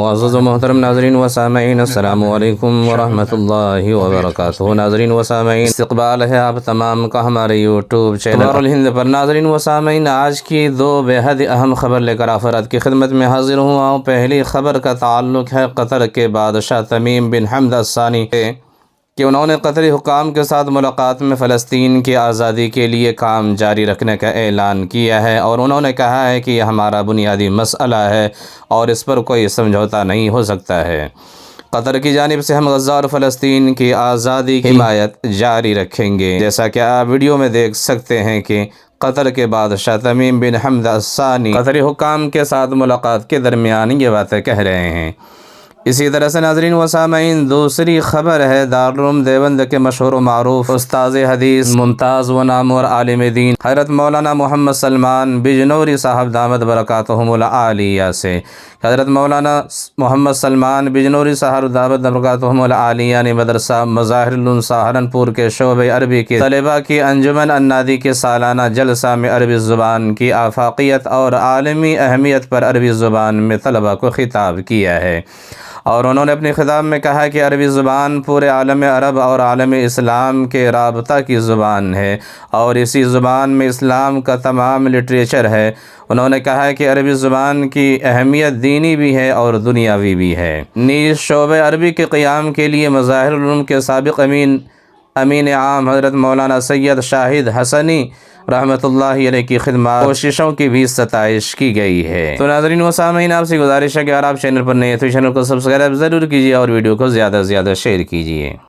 معزز و محترم ناظرین و سامعین، السلام علیکم ورحمۃ اللہ وبرکاتہ۔ ناظرین و سامعین، استقبال ہے آپ تمام کا ہمارے یوٹیوب چینل اخبار الہند پر۔ ناظرین و سامعین، آج کی دو بے حد اہم خبر لے کر افراد کی خدمت میں حاضر ہوں۔ پہلی خبر کا تعلق ہے قطر کے بادشاہ تمیم بن حمد الثانی کہ انہوں نے قطری حکام کے ساتھ ملاقات میں فلسطین کی آزادی کے لیے کام جاری رکھنے کا اعلان کیا ہے، اور انہوں نے کہا ہے کہ یہ ہمارا بنیادی مسئلہ ہے اور اس پر کوئی سمجھوتا نہیں ہو سکتا ہے۔ قطر کی جانب سے ہم غزہ اور فلسطین کی آزادی کی حمایت جاری رکھیں گے۔ جیسا کہ آپ ویڈیو میں دیکھ سکتے ہیں کہ قطر کے بادشاہ تمیم بن حمد الثانی قطری حکام کے ساتھ ملاقات کے درمیان یہ باتیں کہہ رہے ہیں۔ اسی طرح سے ناظرین و سامعین، دوسری خبر ہے دارالعلوم دیوبند کے مشہور و معروف استاذ حدیث، ممتاز و نامور عالم دین حضرت مولانا محمد سلمان بجنوری صاحب دامت برکاتہم العالیہ سے۔ حضرت مولانا محمد سلمان بجنوری صاحب دامت برکاتہم العالیہ نے مدرسہ مظاہر العلوم سہارنپور کے شعبہ عربی کے طلباء کی انجمن النادی کے سالانہ جلسہ میں عربی زبان کی آفاقیت اور عالمی اہمیت پر عربی زبان میں طلباء کو خطاب کیا ہے، اور انہوں نے اپنے خطاب میں کہا کہ عربی زبان پورے عالم عرب اور عالم اسلام کے رابطہ کی زبان ہے، اور اسی زبان میں اسلام کا تمام لٹریچر ہے۔ انہوں نے کہا کہ عربی زبان کی اہمیت دینی بھی ہے اور دنیاوی بھی ہے۔ نیز شعبہ عربی کے قیام کے لیے مظاہر العلوم کے سابق امین عام حضرت مولانا سید شاہد حسنی رحمۃ اللہ علیہ کی خدمات کوششوں کی بھی ستائش کی گئی ہے۔ تو ناظرین و سامعین، آپ سے گزارش ہے کہ اگر آپ چینل پر نئے ہیں تو چینل کو سبسکرائب ضرور کیجیے اور ویڈیو کو زیادہ سے زیادہ شیئر کیجیے۔